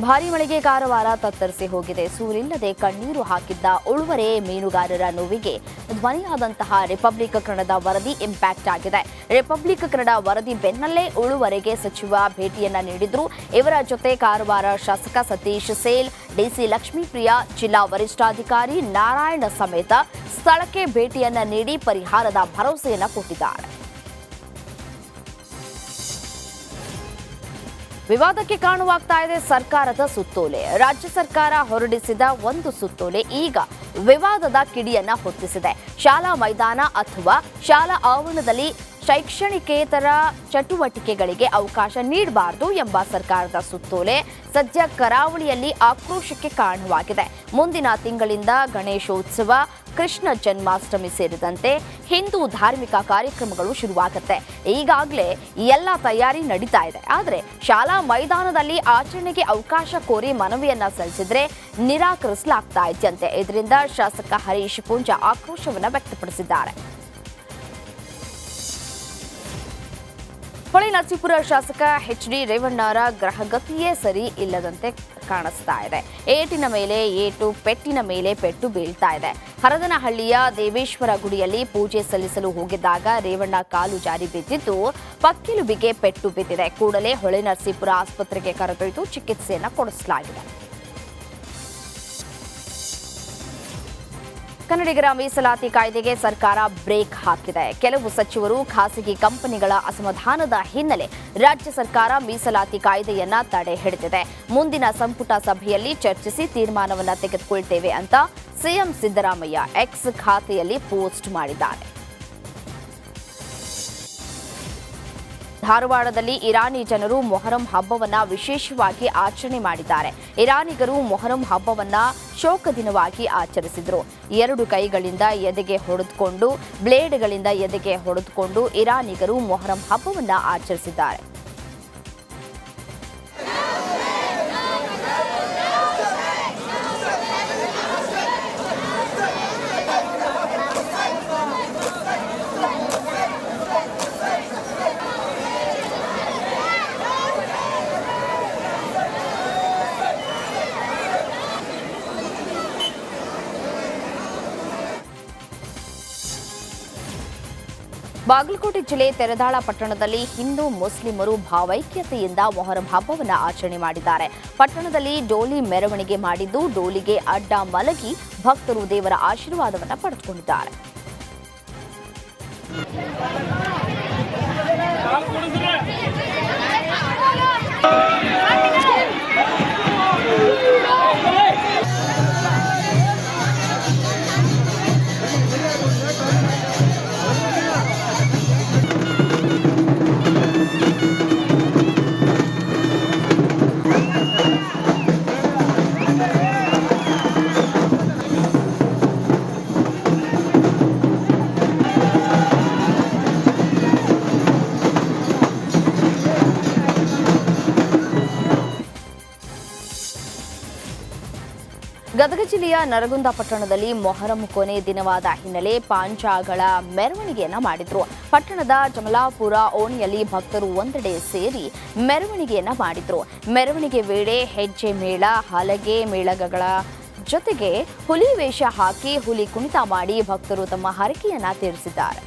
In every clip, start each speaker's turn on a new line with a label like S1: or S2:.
S1: ಭಾರೀ ಮಳೆಗೆ ಕಾರವಾರ ತತ್ತರಿಸಿ ಹೋಗಿದೆ. ಸೂರಿಲ್ಲದೆ ಕಣ್ಣೀರು ಹಾಕಿದ್ದ ಉಳುವರೆ ಮೀನುಗಾರರ ನೋವಿಗೆ ಧ್ವನಿಯಾದಂತಹ ರಿಪಬ್ಲಿಕ್ ಕನ್ನಡದ ವರದಿ ಇಂಪ್ಯಾಕ್ಟ್ ಆಗಿದೆ. ರಿಪಬ್ಲಿಕ್ ಕನ್ನಡ ವರದಿ ಬೆನ್ನಲ್ಲೇ ಉಳುವರೆಗೆ ಸಚಿವ ಭೇಟಿಯನ್ನ ನೀಡಿದ್ರು. ಇವರ ಜೊತೆ ಕಾರವಾರ ಶಾಸಕ ಸತೀಶ್ ಸೇಲ್, ಡಿಸಿ ಲಕ್ಷ್ಮೀಪ್ರಿಯಾ, ಜಿಲ್ಲಾ ವರಿಷ್ಠಾಧಿಕಾರಿ ನಾರಾಯಣ ಸಮೇತ ಸ್ಥಳಕ್ಕೆ ಭೇಟಿಯನ್ನ ನೀಡಿ ಪರಿಹಾರದ ಭರವಸೆಯನ್ನ ಕೊಟ್ಟಿದ್ದಾರೆ. ವಿವಾದಕ್ಕೆ ಕಾರಣವಾಗ್ತಾ ಇದೆ ಸರ್ಕಾರದ ಸುತ್ತೋಲೆ. ರಾಜ್ಯ ಸರ್ಕಾರ ಹೊರಡಿಸಿದ ಒಂದು ಸುತ್ತೋಲೆ ಈಗ ವಿವಾದದ ಕಿಡಿಯನ್ನ ಹೊತ್ತಿಸಿದೆ. ಶಾಲಾ ಮೈದಾನ ಅಥವಾ ಶಾಲಾ ಆವರಣದಲ್ಲಿ ಶೈಕ್ಷಣಿಕೇತರ ಚಟುವಟಿಕೆಗಳಿಗೆ ಅವಕಾಶ ನೀಡಬಾರದು ಎಂಬ ಸರ್ಕಾರದ ಸುತ್ತೋಲೆ ಸದ್ಯ ಕರಾವಳಿಯಲ್ಲಿ ಆಕ್ರೋಶಕ್ಕೆ ಕಾರಣವಾಗಿದೆ. ಮುಂದಿನ ತಿಂಗಳಿಂದ ಗಣೇಶೋತ್ಸವ, ಕೃಷ್ಣ ಜನ್ಮಾಷ್ಟಮಿ ಸೇರಿದಂತೆ ಹಿಂದೂ ಧಾರ್ಮಿಕ ಕಾರ್ಯಕ್ರಮಗಳು ಶುರುವಾಗುತ್ತೆ. ಈಗಾಗಲೇ ಎಲ್ಲ ತಯಾರಿ ನಡೀತಾ ಇದೆ. ಆದರೆ ಶಾಲಾ ಮೈದಾನದಲ್ಲಿ ಆಚರಣೆಗೆ ಅವಕಾಶ ಕೋರಿ ಮನವಿಯನ್ನ ಸಲ್ಲಿಸಿದ್ರೆ ನಿರಾಕರಿಸಲಾಗ್ತಾ ಇದೆಯಂತೆ. ಇದರಿಂದ ಶಾಸಕ ಹರೀಶ್ ಪೂಂಜಾ ಆಕ್ರೋಶವನ್ನ ವ್ಯಕ್ತಪಡಿಸಿದ್ದಾರೆ. ಹೊಳೆನರಸೀಪುರ ಶಾಸಕ ಎಚ್.ಡಿ. ರೇವಣ್ಣರ ಗ್ರಹಗತಿಯೇ ಸರಿ ಇಲ್ಲದಂತೆ ಕಾಣಿಸ್ತಾ ಇದೆ. ಏಟಿನ ಮೇಲೆ ಏಟು, ಪೆಟ್ಟಿನ ಮೇಲೆ ಪೆಟ್ಟು ಬೀಳ್ತಾ ಇದೆ. ಹರದನಹಳ್ಳಿಯ ದೇವೇಶ್ವರ ಗುಡಿಯಲ್ಲಿ ಪೂಜೆ ಸಲ್ಲಿಸಲು ಹೋಗಿದ್ದಾಗ ರೇವಣ್ಣ ಕಾಲು ಜಾರಿ ಬಿದ್ದಿದ್ದು ಪಕ್ಕೆಲುಬಿಗೆ ಪೆಟ್ಟು ಬಿದ್ದಿದೆ. ಕೂಡಲೇ ಹೊಳೆನರಸೀಪುರ ಆಸ್ಪತ್ರೆಗೆ ಕರೆದೊಯ್ದು ಚಿಕಿತ್ಸೆಯನ್ನು ಕೊಡಿಸಲಾಗಿದೆ. ಕನ್ನಡಿಗರ ಮೀಸಲಾತಿ ಕಾಯ್ದೆಗೆ ಸರ್ಕಾರ ಬ್ರೇಕ್ ಹಾಕಿದೆ. ಕೆಲವು ಸಚಿವರು ಖಾಸಗಿ ಕಂಪನಿಗಳ ಅಸಮಾಧಾನದ ಹಿನ್ನೆಲೆ ರಾಜ್ಯ ಸರ್ಕಾರ ಮೀಸಲಾತಿ ಕಾಯ್ದೆಯನ್ನ ತಡೆ ಹಿಡಿದಿದೆ. ಮುಂದಿನ ಸಂಪುಟ ಸಭೆಯಲ್ಲಿ ಚರ್ಚಿಸಿ ತೀರ್ಮಾನವನ್ನ ತೆಗೆದುಕೊಳ್ತೇವೆ ಅಂತ ಸಿಎಂ ಸಿದ್ದರಾಮಯ್ಯ ಎಕ್ಸ್ ಖಾತೆಯಲ್ಲಿ ಪೋಸ್ಟ್ ಮಾಡಿದ್ದಾರೆ. ಧಾರವಾಡದಲ್ಲಿ ಇರಾನಿ ಜನರು ಮೊಹರಂ ಹಬ್ಬವನ್ನ ವಿಶೇಷವಾಗಿ ಆಚರಣೆ ಮಾಡಿದ್ದಾರೆ. ಇರಾನಿಗರು ಮೊಹರಂ ಹಬ್ಬವನ್ನ ಶೋಕ ದಿನವಾಗಿ ಆಚರಿಸಿದರು. 2 ಕೈಗಳಿಂದ ಎದೆಗೆ ಹೊಡೆದುಕೊಂಡು, ಬ್ಲೇಡ್ಗಳಿಂದ ಎದೆಗೆ ಹೊಡೆದುಕೊಂಡು ಇರಾನಿಗರು ಮೊಹರಂ ಹಬ್ಬವನ್ನ ಆಚರಿಸಿದ್ದಾರೆ. ಬಾಗಲಕೋಟೆ ಜಿಲ್ಲೆ ತೆರದಾಳ ಪಟ್ಟಣದಲ್ಲಿ ಹಿಂದೂ ಮುಸ್ಲಿಮರು ಭಾವೈಕ್ಯತೆಯಿಂದ ಮೊಹರಂ ಹಬ್ಬವನ್ನು ಆಚರಣೆ ಮಾಡಿದ್ದಾರೆ. ಪಟ್ಟಣದಲ್ಲಿ ಡೋಲಿ ಮೆರವಣಿಗೆ ಮಾಡಿದ್ದು, ಡೋಲಿಗೆ ಅಡ್ಡ ಮಲಗಿ ಭಕ್ತರು ದೇವರ ಆಶೀರ್ವಾದವನ್ನು ಪಡೆದುಕೊಂಡಿದ್ದಾರೆ. ಗದಗ ಜಿಲ್ಲೆಯ ನರಗುಂದ ಪಟ್ಟಣದಲ್ಲಿ ಮೊಹರಂ ಕೊನೆ ದಿನವಾದ ಹಿನ್ನೆಲೆ ಪಾಂಚಾಗಳ ಮೆರವಣಿಗೆಯನ್ನ ಮಾಡಿದ್ರು. ಪಟ್ಟಣದ ಜಮಲಾಪುರ ಓಣಿಯಲ್ಲಿ ಭಕ್ತರು ಒಂದೆಡೆ ಸೇರಿ ಮೆರವಣಿಗೆಯನ್ನ ಮಾಡಿದ್ರು. ಮೆರವಣಿಗೆ ವೇಳೆ ಹೆಜ್ಜೆ ಮೇಳ, ಹಲಗೆ ಮೇಳಗಳ ಜೊತೆಗೆ ಹುಲಿ ವೇಷ ಹಾಕಿ ಹುಲಿ ಕುಣಿತ ಮಾಡಿ ಭಕ್ತರು ತಮ್ಮ ಹರಕೆಯನ್ನ ತೀರಿಸಿದ್ದಾರೆ.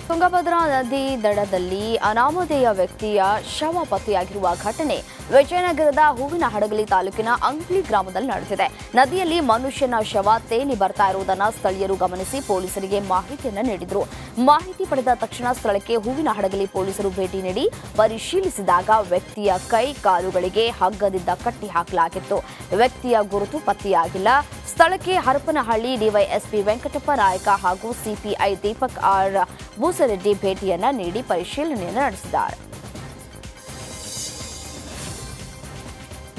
S1: ತುಂಗಭದ್ರಾ ನದಿ ದಡದಲ್ಲಿ ಅನಾಮಧೇಯ ವ್ಯಕ್ತಿಯ ಶವ ಪತ್ತೆಯಾಗಿರುವ ಘಟನೆ ವಿಜಯನಗರದ ಹೂವಿನ ಹಡಗಲಿ ತಾಲೂಕಿನ ಅಂಗ್ಲಿ ಗ್ರಾಮದಲ್ಲಿ ನಡೆದಿದೆ. ನದಿಯಲ್ಲಿ ಮನುಷ್ಯನ ಶವ ತೇಲಿ ಬರ್ತಾ ಇರುವುದನ್ನು ಸ್ಥಳೀಯರು ಗಮನಿಸಿ ಪೊಲೀಸರಿಗೆ ಮಾಹಿತಿಯನ್ನು ನೀಡಿದರು. ಮಾಹಿತಿ ಪಡೆದ ತಕ್ಷಣ ಸ್ಥಳಕ್ಕೆ ಹೂವಿನ ಹಡಗಲಿ ಪೊಲೀಸರು ಭೇಟಿ ನೀಡಿ ಪರಿಶೀಲಿಸಿದಾಗ ವ್ಯಕ್ತಿಯ ಕೈ ಕಾಲುಗಳಿಗೆ ಹಗ್ಗದಿಂದ ಕಟ್ಟಿ ಹಾಕಲಾಗಿತ್ತು. ವ್ಯಕ್ತಿಯ ಗುರುತು ಪತ್ತೆಯಾಗಿಲ್ಲ. ಸ್ಥಳಕ್ಕೆ ಹರಪನಹಳ್ಳಿ ಡಿವೈಎಸ್ಪಿ ವೆಂಕಟಪ್ಪ ನಾಯಕ ಹಾಗೂ ಸಿಪಿಐ ದೀಪಕ್ ಆರ್ ಬೂಸರೆಡ್ಡಿ ಭೇಟಿಯನ್ನ ನೀಡಿ ಪರಿಶೀಲನೆಯನ್ನು ನಡೆಸಿದ್ದಾರೆ.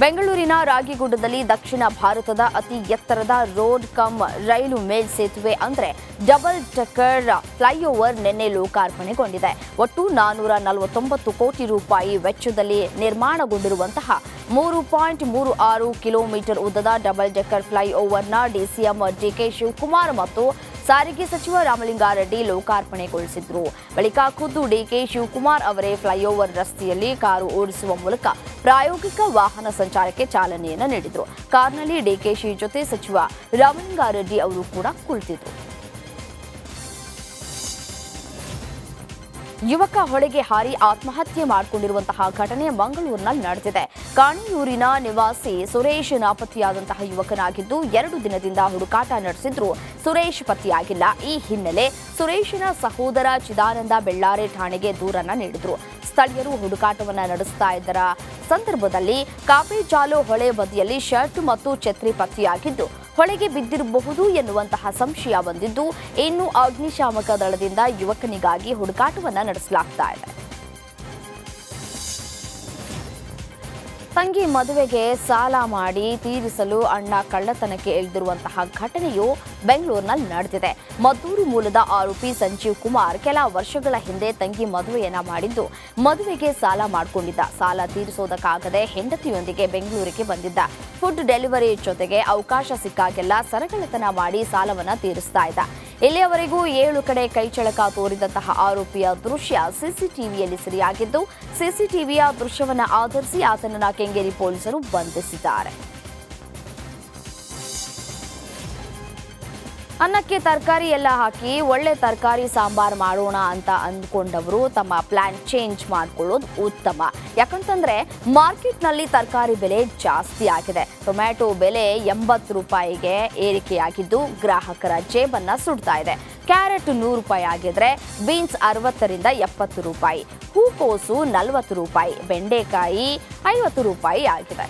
S1: ಬೆಂಗಳೂರಿನ ರಾಗಿಗುಡ್ಡದಲ್ಲಿ ದಕ್ಷಿಣ ಭಾರತದ ಅತಿ ಎತ್ತರದ ರೋಡ್ ಕಮ್ ರೈಲು ಮೇಲ್ಸೇತುವೆ ಅಂದರೆ ಡಬಲ್ ಡೆಕ್ಕರ್ ಫ್ಲೈಓವರ್ ನಿನ್ನೆ ಲೋಕಾರ್ಪಣೆಗೊಂಡಿದೆ. ಒಟ್ಟು 449 ಕೋಟಿ ರೂಪಾಯಿ ವೆಚ್ಚದಲ್ಲಿ ನಿರ್ಮಾಣಗೊಂಡಿರುವಂತಹ 3.36 ಕಿಲೋಮೀಟರ್ ಉದ್ದದ ಡಬಲ್ ಡೆಕ್ಕರ್ ಫ್ಲೈಓವರ್ನ ಡಿಸಿಎಂ ಡಿಕೆ ಶಿವಕುಮಾರ್ ಮತ್ತು ಸಾರಿಗೆ ಸಚಿವ ರಾಮಲಿಂಗಾರೆಡ್ಡಿ ಲೋಕಾರ್ಪಣೆಗೊಳಿಸಿದ್ರು. ಬಳಿಕ ಖುದ್ದು ಡಿಕೆ ಶಿವಕುಮಾರ್ ಅವರೇ ಫ್ಲೈಓವರ್ ರಸ್ತೆಯಲ್ಲಿ ಕಾರು ಓಡಿಸುವ ಮೂಲಕ ಪ್ರಾಯೋಗಿಕ ವಾಹನ ಸಂಚಾರಕ್ಕೆ ಚಾಲನೆಯನ್ನು ನೀಡಿದರು. ಕಾರ್ನಲ್ಲಿ ಡಿಕೆಶಿ ಜೊತೆ ಸಚಿವ ರಾಮಲಿಂಗಾರೆಡ್ಡಿ ಅವರು ಕೂಡ ಕುಳಿತಿದ್ರು. ಯುವಕ ಹೊಳೆಗೆ ಹಾರಿ ಆತ್ಮಹತ್ಯೆ ಮಾಡಿಕೊಂಡಿರುವಂತಹ ಘಟನೆ ಮಂಗಳೂರಿನಲ್ಲಿ ನಡೆದಿದೆ. ಕಾಣಿಯೂರಿನ ನಿವಾಸಿ ಸುರೇಶ್ ನಾಪತ್ತೆಯಾದಂತಹ ಯುವಕನಾಗಿದ್ದು 2 ದಿನದಿಂದ ಹುಡುಕಾಟ ನಡೆಸಿದ್ರೂ ಸುರೇಶ್ ಪತ್ತೆಯಾಗಿಲ್ಲ. ಈ ಹಿನ್ನೆಲೆ ಸುರೇಶನ ಸಹೋದರ ಚಿದಾನಂದ ಬೆಳ್ಳಾರೆ ಠಾಣೆಗೆ ದೂರನ್ನ ನೀಡಿದ್ರು. ಸ್ಥಳೀಯರು ಹುಡುಕಾಟವನ್ನ ನಡೆಸ್ತಾ ಇದ್ದರ ಸಂದರ್ಭದಲ್ಲಿ ಕಾಪೇಜಾಲು ಹೊಳೆ ಬದಿಯಲ್ಲಿ ಶರ್ಟ್ ಮತ್ತು ಛತ್ರಿ ಪತ್ತೆಯಾಗಿದ್ದು ಹೊಳೆಗೆ ಬಿದ್ದಿರಬಹುದು ಎನ್ನುವಂತಹ ಸಂಶಯ ಬಂದಿದ್ದು ಇನ್ನು ಅಗ್ನಿಶಾಮಕ ದಳದಿಂದ ಯುವಕನಿಗಾಗಿ ಹುಡುಕಾಟವನ್ನ ನಡೆಸಲಾಗ್ತಾ ಇದೆ. ತಂಗಿ ಮದುವೆಗೆ ಸಾಲ ಮಾಡಿ ತೀರಿಸಲು ಅಣ್ಣ ಕಳ್ಳತನಕ್ಕೆ ಇಳಿದಿರುವಂತಹ ಘಟನೆಯು ಬೆಂಗಳೂರಿನಲ್ಲಿ ನಡೆದಿದೆ. ಮದ್ದೂರು ಮೂಲದ ಆರೋಪಿ ಸಂಜೀವ್ ಕುಮಾರ್ ಕೆಲ ವರ್ಷಗಳ ಹಿಂದೆ ತಂಗಿ ಮದುವೆಯನ್ನ ಮಾಡಿದ್ದು ಮದುವೆಗೆ ಸಾಲ ಮಾಡಿಕೊಂಡಿದ್ದ. ಸಾಲ ತೀರಿಸೋದಕ್ಕಾಗದೆ ಹೆಂಡತಿಯೊಂದಿಗೆ ಬೆಂಗಳೂರಿಗೆ ಬಂದಿದ್ದ. ಫುಡ್ ಡೆಲಿವರಿ ಜೊತೆಗೆ ಅವಕಾಶ ಸಿಕ್ಕಾಗೆಲ್ಲ ಸರಗಳ್ಳತನ ಮಾಡಿ ಸಾಲವನ್ನ ತೀರಿಸ್ತಾ ಇದ್ದ. ಇಲ್ಲಿಯವರೆಗೂ 7 ಕಡೆ ಕೈಚಳಕ ತೋರಿದಂತಹ ಆರೋಪಿಯ ದೃಶ್ಯ ಸಿಸಿಟಿವಿಯಲ್ಲಿ ಸೆರೆಯಾಗಿದ್ದು ಸಿಸಿಟಿವಿಯ ದೃಶ್ಯವನ್ನು ಆಧರಿಸಿ ಆತನನ್ನ ಕೆಂಗೇರಿ ಪೊಲೀಸರು ಬಂಧಿಸಿದ್ದಾರೆ. ಅನ್ನಕ್ಕೆ ತರಕಾರಿ ಎಲ್ಲ ಹಾಕಿ ಒಳ್ಳೆ ತರಕಾರಿ ಸಾಂಬಾರ್ ಮಾಡೋಣ ಅಂತ ಅಂದ್ಕೊಂಡವರು ತಮ್ಮ ಪ್ಲಾನ್ ಚೇಂಜ್ ಮಾಡ್ಕೊಳ್ಳೋದು ಉತ್ತಮ. ಯಾಕಂತಂದ್ರೆ ಮಾರ್ಕೆಟ್ನಲ್ಲಿ ತರಕಾರಿ ಬೆಲೆ ಜಾಸ್ತಿ ಆಗಿದೆ. ಟೊಮ್ಯಾಟೊ ಬೆಲೆ 80 ರೂಪಾಯಿಗೆ ಏರಿಕೆಯಾಗಿದ್ದು ಗ್ರಾಹಕರ ಜೇಬನ್ನ ಸುಡ್ತಾ ಇದೆ. ಕ್ಯಾರೆಟ್ 100 ರೂಪಾಯಿ ಆಗಿದ್ರೆ ಬೀನ್ಸ್ 60ರಿಂದ 70 ರೂಪಾಯಿ, ಹೂಕೋಸು 40 ರೂಪಾಯಿ, ಬೆಂಡೆಕಾಯಿ 50 ರೂಪಾಯಿ ಆಗಿದೆ.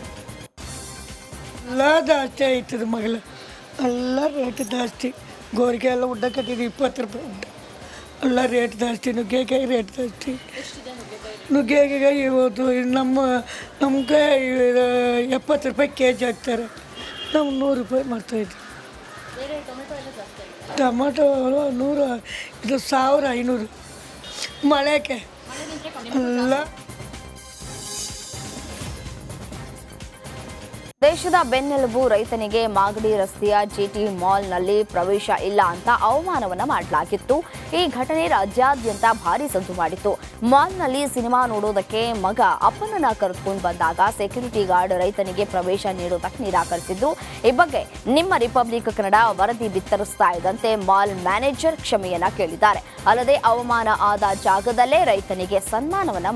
S2: ಎಲ್ಲ ರೇಟ್ ಜಾಸ್ತಿ. ಗೋರಿಗೆ ಎಲ್ಲ ಉಡ್ಡ ಕಟ್ಟಿದ್ದು 20 ರೂಪಾಯಿ ಉಡ್ಡ. ಎಲ್ಲ ರೇಟ್ ಜಾಸ್ತಿ. ನುಗ್ಗೆಕಾಯಿ ರೇಟ್ ಜಾಸ್ತಿ. ನುಗ್ಗೆಕಾಯಿ ಇವತ್ತು ನಮ್ಗೆ 70 ರೂಪಾಯಿ ಕೆಜಿ ಹಾಕ್ತಾರೆ. ನಾವು 100 ರೂಪಾಯಿ ಮಾಡ್ತಾಯಿದ್ವಿ. ಟೊಮೆಟೊ 100, ಇದು 1500. ಮಳೆಗೆ ಎಲ್ಲ
S1: ದೇಶದ ಬೆನ್ನೆಲುಬು ರೈತನಿಗೆ ಮಾಗಡಿ ರಸ್ತೆಯ ಜಿಟಿ ಮಾಲ್ನಲ್ಲಿ ಪ್ರವೇಶ ಇಲ್ಲ ಅಂತ ಅವಮಾನವನ್ನ ಮಾಡಲಾಗಿತ್ತು. ಈ ಘಟನೆ ರಾಜ್ಯಾದ್ಯಂತ ಭಾರಿ ಸದ್ದು ಮಾಡಿತ್ತು. ಮಾಲ್ನಲ್ಲಿ ಸಿನಿಮಾ ನೋಡೋದಕ್ಕೆ ಮಗ ಅಪ್ಪನನ್ನ ಕರೆದುಕೊಂಡು ಬಂದಾಗ ಸೆಕ್ಯೂರಿಟಿ ಗಾರ್ಡ್ ರೈತನಿಗೆ ಪ್ರವೇಶ ನೀಡೋದಕ್ಕೆ ನಿರಾಕರಿಸಿದ್ದು. ಈ ಬಗ್ಗೆ ನಿಮ್ಮ ರಿಪಬ್ಲಿಕ್ ಕನ್ನಡ ವರದಿ ಬಿತ್ತರಿಸ್ತಾ ಇದ್ದಂತೆ ಮಾಲ್ ಮ್ಯಾನೇಜರ್ ಕ್ಷಮೆಯನ್ನ ಕೇಳಿದ್ದಾರೆ. ಅಲ್ಲದೆ ಅವಮಾನ ಆದ ಜಾಗದಲ್ಲೇ ರೈತನಿಗೆ ಸನ್ಮಾನವನ್ನ